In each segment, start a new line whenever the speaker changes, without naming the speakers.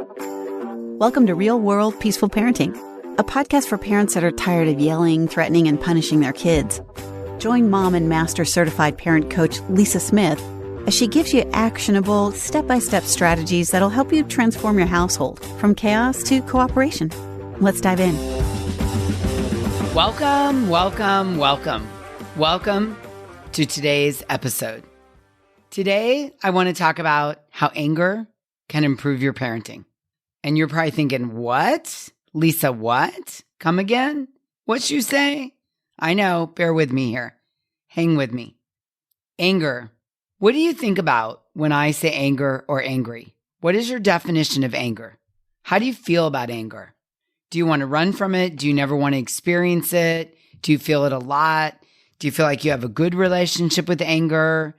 Welcome to Real World Peaceful Parenting, a podcast for parents that are tired of yelling, threatening, and punishing their kids. Join mom and master certified parent coach Lisa Smith as she gives you actionable, step-by-step strategies that'll help you transform your household from chaos to cooperation. Let's dive in.
Welcome to today's episode. Today, I want to talk about how anger can improve your parenting. And you're probably thinking, what? Lisa, what? Come again? What'd you say? I know, bear with me here. Hang with me. Anger. What do you think about when I say anger or angry? What is your definition of anger? How do you feel about anger? Do you want to run from it? Do you never want to experience it? Do you feel it a lot? Do you feel like you have a good relationship with anger?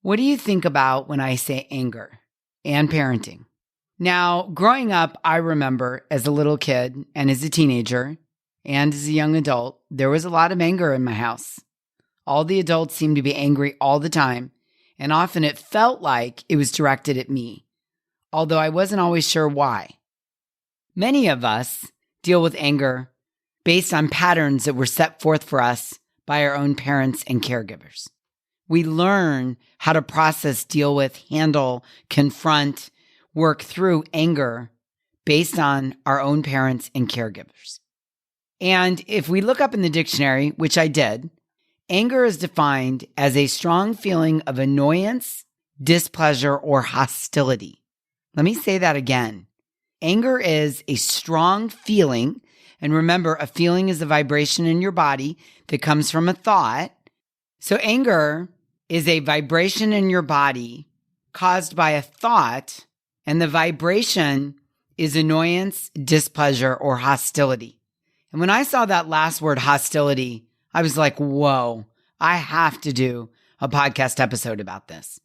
What do you think about when I say anger and parenting? Now, growing up, I remember as a little kid and as a teenager and as a young adult, there was a lot of anger in my house. All the adults seemed to be angry all the time, and often it felt like it was directed at me, although I wasn't always sure why. Many of us deal with anger based on patterns that were set forth for us by our own parents and caregivers. We learn how to process, deal with, handle, confront, work through anger based on our own parents and caregivers. And if we look up in the dictionary, which I did, anger is defined as a strong feeling of annoyance, displeasure, or hostility. Let me say that again. Anger is a strong feeling, and remember, a feeling is a vibration in your body that comes from a thought. So anger is a vibration in your body caused by a thought, and the vibration is annoyance, displeasure, or hostility. And when I saw that last word, hostility, I was like, whoa, I have to do a podcast episode about this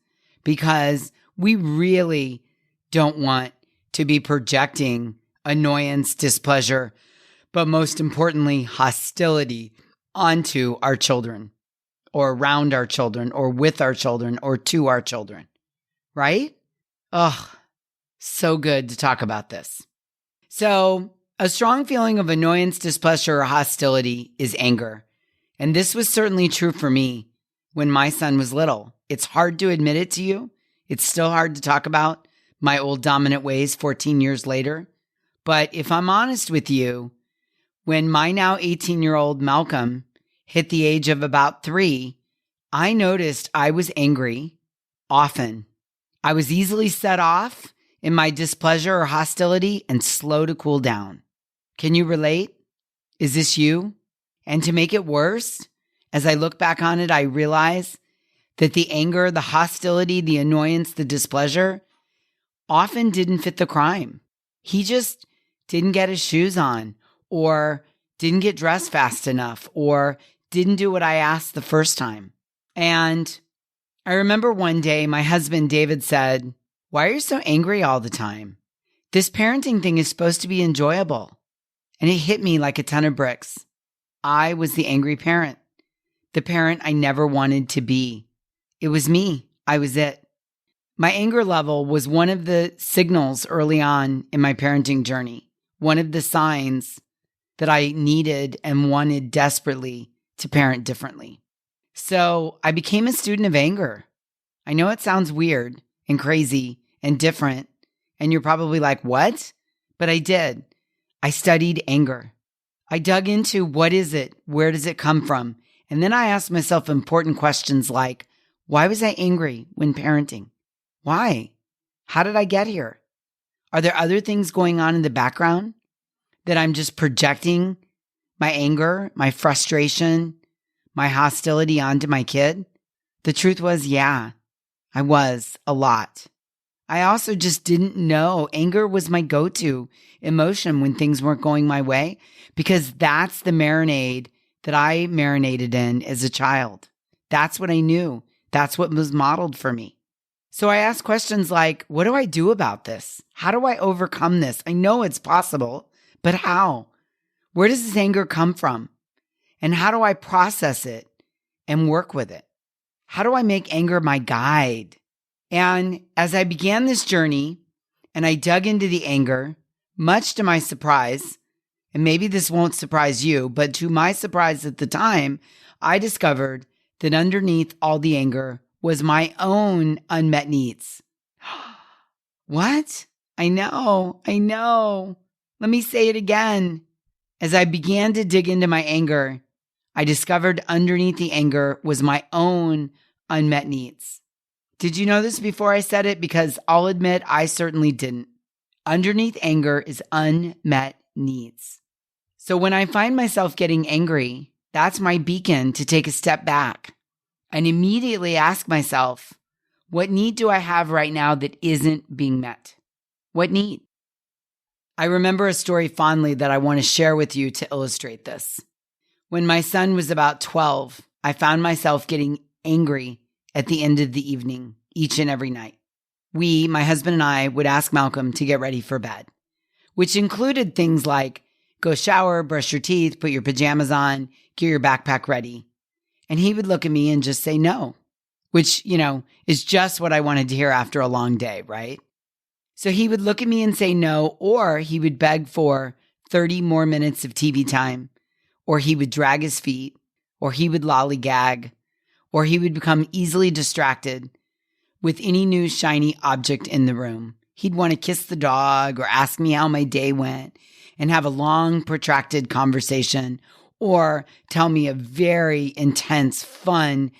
because we really don't want to be projecting annoyance, displeasure, but most importantly, hostility onto our children or around our children or with our children or to our children, right? Ugh. So good to talk about this. So a strong feeling of annoyance, displeasure, or hostility is anger. And this was certainly true for me when my son was little. It's hard to admit it to you. It's still hard to talk about my old dominant ways 14 years later. But if I'm honest with you, when my now 18-year-old Malcolm hit the age of about 3, I noticed I was angry often. I was easily set off in my displeasure or hostility and slow to cool down. Can you relate? Is this you? And to make it worse, as I look back on it, I realize that the anger, the hostility, the annoyance, the displeasure often didn't fit the crime. He just didn't get his shoes on or didn't get dressed fast enough or didn't do what I asked the first time. And I remember one day my husband, David, said, "Why are you so angry all the time? This parenting thing is supposed to be enjoyable." And it hit me like a ton of bricks. I was the angry parent, the parent I never wanted to be. It was me. I was it. My anger level was one of the signals early on in my parenting journey, one of the signs that I needed and wanted desperately to parent differently. So I became a student of anger. I know it sounds weird and crazy and different, and you're probably like, what? But I did. I studied anger. I dug into what is it? Where does it come from? And then I asked myself important questions like, why was I angry when parenting? Why? How did I get here? Are there other things going on in the background that I'm just projecting my anger, my frustration, my hostility onto my kid? The truth was, yeah, I was a lot. I also just didn't know anger was my go-to emotion when things weren't going my way, because that's the marinade that I marinated in as a child. That's what I knew. That's what was modeled for me. So I asked questions like, what do I do about this? How do I overcome this? I know it's possible, but how? Where does this anger come from? And how do I process it and work with it? How do I make anger my guide? And as I began this journey and I dug into the anger, much to my surprise. And maybe this won't surprise you, but to my surprise at the time, I discovered that underneath all the anger was my own unmet needs. What? I know. Let me say it again. As I began to dig into my anger, I discovered underneath the anger was my own unmet needs. Did you know this before I said it? Because I'll admit I certainly didn't. Underneath anger is unmet needs. So when I find myself getting angry, that's my beacon to take a step back and immediately ask myself, what need do I have right now that isn't being met? What need? I remember a story fondly that I want to share with you to illustrate this. When my son was about 12, I found myself getting angry at the end of the evening, each and every night. My husband and I, would ask Malcolm to get ready for bed, which included things like go shower, brush your teeth, put your pajamas on, get your backpack ready. And he would look at me and just say no, which, is just what I wanted to hear after a long day, right? So he would look at me and say no, or he would beg for 30 more minutes of TV time, or he would drag his feet, or he would lollygag, or he would become easily distracted with any new shiny object in the room. He'd want to kiss the dog or ask me how my day went and have a long, protracted conversation or tell me a very intense, fun,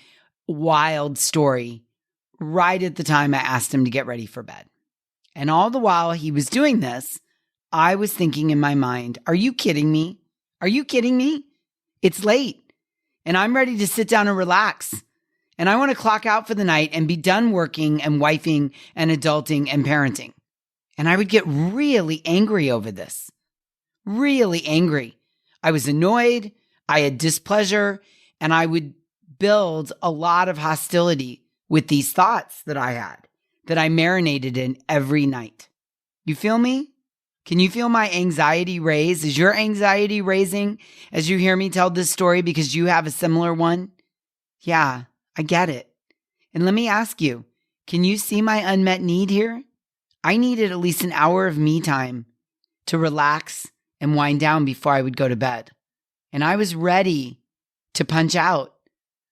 wild story right at the time I asked him to get ready for bed. And all the while he was doing this, I was thinking in my mind, are you kidding me? Are you kidding me? It's late and I'm ready to sit down and relax. And I want to clock out for the night and be done working and wifing and adulting and parenting. And I would get really angry over this. Really angry. I was annoyed, I had displeasure, and I would build a lot of hostility with these thoughts that I had, that I marinated in every night. You feel me? Can you feel my anxiety raise? Is your anxiety raising as you hear me tell this story because you have a similar one? Yeah, I get it. And let me ask you, can you see my unmet need here? I needed at least an hour of me time to relax and wind down before I would go to bed. And I was ready to punch out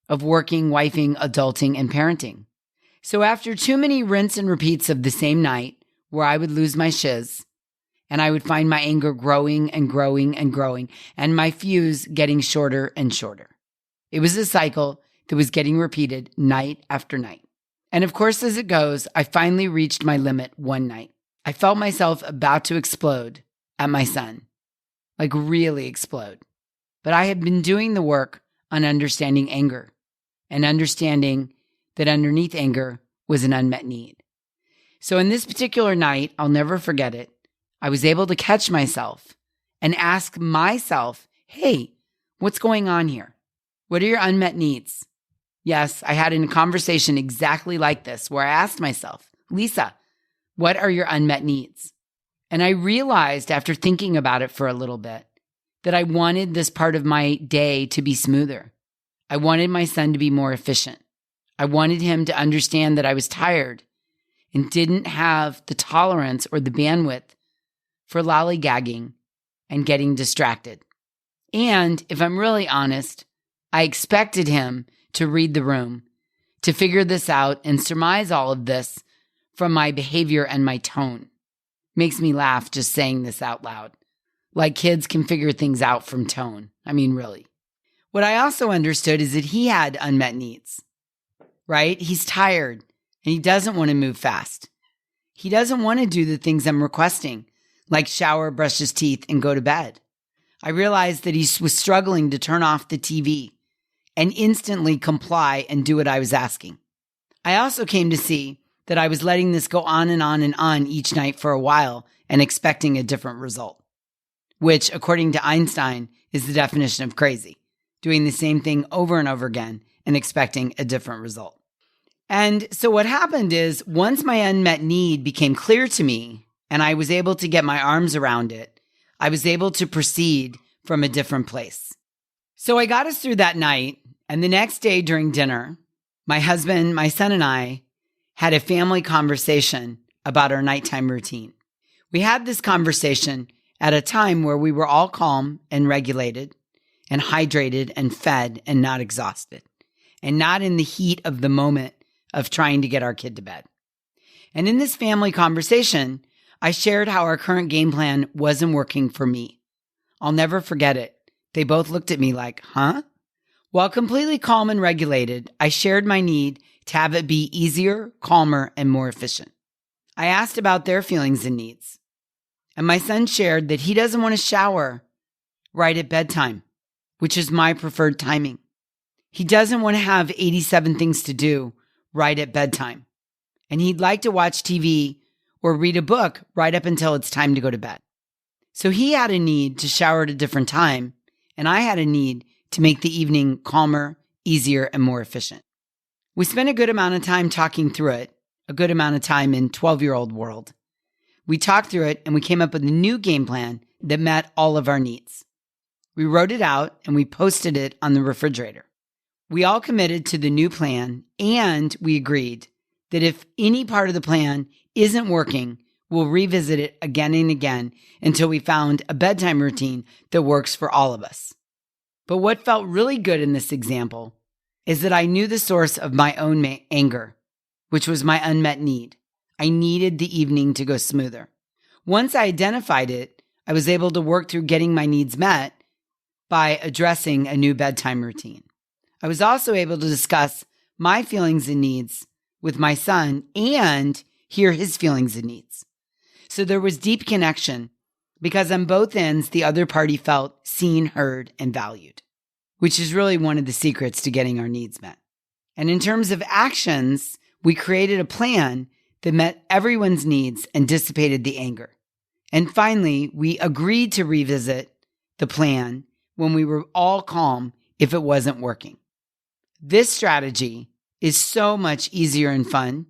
of working, wifing, adulting, and parenting. So after too many rinse and repeats of the same night where I would lose my shiz and I would find my anger growing and growing and growing and my fuse getting shorter and shorter. It was a cycle that was getting repeated night after night. And of course, as it goes, I finally reached my limit one night. I felt myself about to explode at my son. Like really explode. But I had been doing the work on understanding anger and understanding that underneath anger was an unmet need. So in this particular night, I'll never forget it, I was able to catch myself and ask myself, hey, what's going on here? What are your unmet needs? Yes, I had a conversation exactly like this where I asked myself, Lisa, what are your unmet needs? And I realized after thinking about it for a little bit that I wanted this part of my day to be smoother. I wanted my son to be more efficient. I wanted him to understand that I was tired and didn't have the tolerance or the bandwidth for lollygagging and getting distracted. And if I'm really honest, I expected him to read the room, to figure this out and surmise all of this from my behavior and my tone. Makes me laugh just saying this out loud. Like kids can figure things out from tone. I mean, really. What I also understood is that he had unmet needs, right? He's tired and he doesn't want to move fast. He doesn't want to do the things I'm requesting, like shower, brush his teeth, and go to bed. I realized that he was struggling to turn off the TV and instantly comply and do what I was asking. I also came to see that I was letting this go on and on and on each night for a while and expecting a different result, which, according to Einstein, is the definition of crazy, doing the same thing over and over again and expecting a different result. And so what happened is once my unmet need became clear to me and I was able to get my arms around it, I was able to proceed from a different place. So I got us through that night, and the next day during dinner, my husband, my son, and I had a family conversation about our nighttime routine. We had this conversation at a time where we were all calm and regulated and hydrated and fed and not exhausted and not in the heat of the moment of trying to get our kid to bed. And in this family conversation, I shared how our current game plan wasn't working for me. I'll never forget it. They both looked at me like, huh? While completely calm and regulated, I shared my need to have it be easier, calmer, and more efficient. I asked about their feelings and needs. And my son shared that he doesn't want to shower right at bedtime, which is my preferred timing. He doesn't want to have 87 things to do right at bedtime. And he'd like to watch TV or read a book right up until it's time to go to bed. So he had a need to shower at a different time, and I had a need to make the evening calmer, easier, and more efficient. We spent a good amount of time talking through it, a good amount of time in 12-year-old world. We talked through it and we came up with a new game plan that met all of our needs. We wrote it out and we posted it on the refrigerator. We all committed to the new plan and we agreed that if any part of the plan isn't working, we'll revisit it again and again until we found a bedtime routine that works for all of us. But what felt really good in this example is that I knew the source of my own anger, which was my unmet need. I needed the evening to go smoother. Once I identified it, I was able to work through getting my needs met by addressing a new bedtime routine. I was also able to discuss my feelings and needs with my son and hear his feelings and needs. So there was deep connection because on both ends, the other party felt seen, heard, and valued, which is really one of the secrets to getting our needs met. And in terms of actions, we created a plan that met everyone's needs and dissipated the anger. And finally, we agreed to revisit the plan when we were all calm if it wasn't working. This strategy is so much easier and fun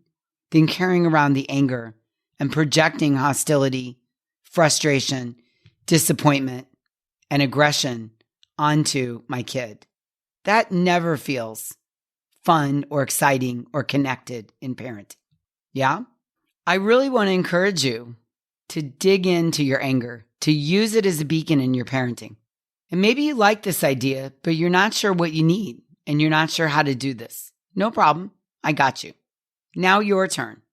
than carrying around the anger and projecting hostility, frustration, disappointment, and aggression onto my kid. That never feels fun or exciting or connected in parenting. Yeah? I really want to encourage you to dig into your anger, to use it as a beacon in your parenting. And maybe you like this idea, but you're not sure what you need and you're not sure how to do this. No problem. I got you. Now your turn.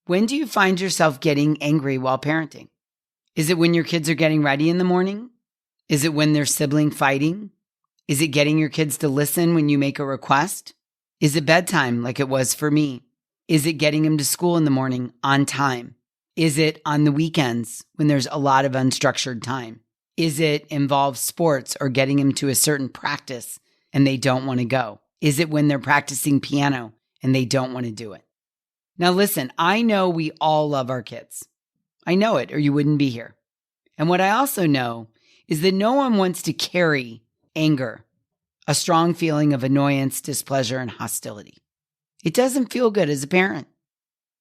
When do you find yourself getting angry while parenting? Is it when your kids are getting ready in the morning? Is it when they're sibling fighting? Is it getting your kids to listen when you make a request? Is it bedtime like it was for me? Is it getting them to school in the morning on time? Is it on the weekends when there's a lot of unstructured time? Is it involve sports or getting them to a certain practice and they don't want to go? Is it when they're practicing piano and they don't want to do it? Now listen, I know we all love our kids. I know it, or you wouldn't be here. And what I also know is that no one wants to carry anger, a strong feeling of annoyance, displeasure, and hostility. It doesn't feel good as a parent.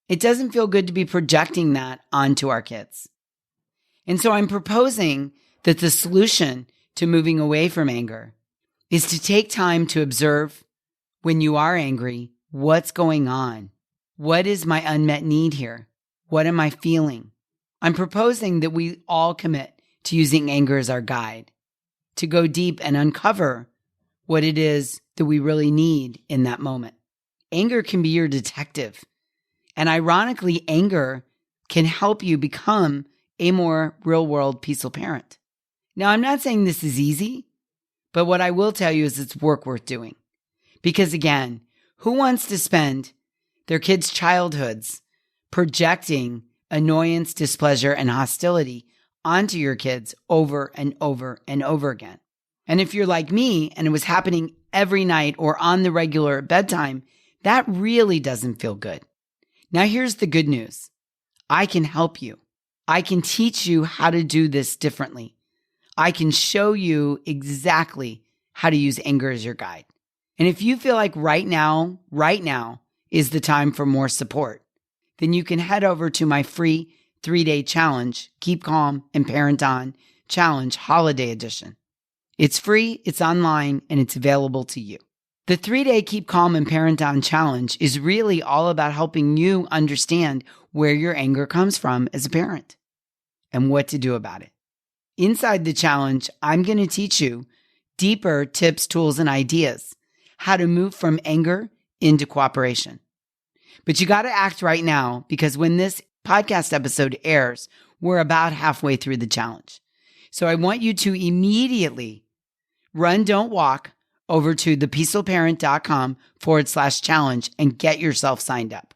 It doesn't feel good to be projecting that onto our kids. And so I'm proposing that the solution to moving away from anger is to take time to observe when you are angry, what's going on? What is my unmet need here? What am I feeling? I'm proposing that we all commit to using anger as our guide, to go deep and uncover what it is that we really need in that moment. Anger can be your detective. And ironically, anger can help you become a more real-world peaceful parent. Now, I'm not saying this is easy, but what I will tell you is it's work worth doing. Because again, who wants to spend their kids' childhoods projecting annoyance, displeasure, and hostility onto your kids over and over and over again? And if you're like me and it was happening every night or on the regular at bedtime, that really doesn't feel good. Now, here's the good news. I can help you. I can teach you how to do this differently. I can show you exactly how to use anger as your guide. And if you feel like right now is the time for more support, then you can head over to my free 3-day challenge, Keep Calm and Parent On Challenge Holiday Edition. It's free, it's online, and it's available to you. The 3-day Keep Calm and Parent On challenge is really all about helping you understand where your anger comes from as a parent and what to do about it. Inside the challenge, I'm going to teach you deeper tips, tools, and ideas, how to move from anger into cooperation. But you got to act right now, because when this podcast episode airs, we're about halfway through the challenge. So I want you to immediately run, don't walk, over to thepeacefulparent.com/challenge and get yourself signed up.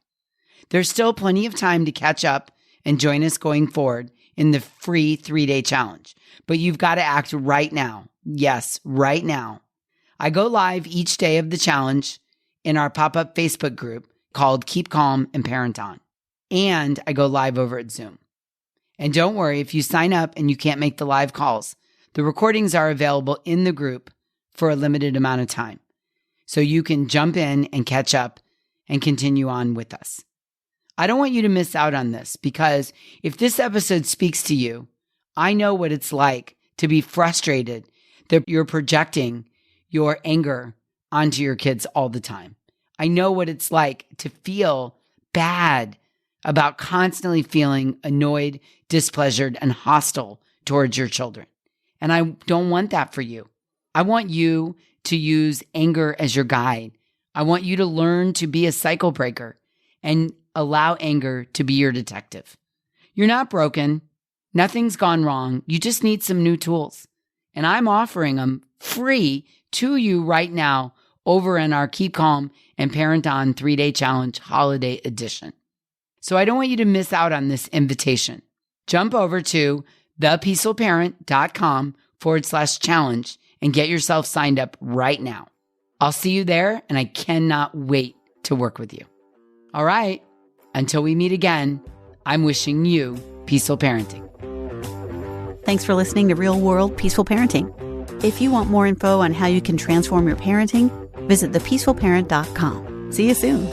There's still plenty of time to catch up and join us going forward in the free 3-day challenge. But you've got to act right now. Yes, right now. I go live each day of the challenge in our pop-up Facebook group called Keep Calm and Parent On. And I go live over at Zoom. And don't worry, if you sign up and you can't make the live calls, the recordings are available in the group for a limited amount of time. So you can jump in and catch up and continue on with us. I don't want you to miss out on this, because if this episode speaks to you, I know what it's like to be frustrated that you're projecting your anger onto your kids all the time. I know what it's like to feel bad about constantly feeling annoyed, displeasured, and hostile towards your children. And I don't want that for you. I want you to use anger as your guide. I want you to learn to be a cycle breaker and allow anger to be your detective. You're not broken. Nothing's gone wrong. You just need some new tools. And I'm offering them free to you right now over in our Keep Calm and Parent On 3-day challenge holiday edition. So I don't want you to miss out on this invitation. Jump over to thepeacefulparent.com/challenge and get yourself signed up right now. I'll see you there, and I cannot wait to work with you. All right, until we meet again, I'm wishing you peaceful parenting.
Thanks for listening to Real World Peaceful Parenting. If you want more info on how you can transform your parenting, visit thepeacefulparent.com. See you soon.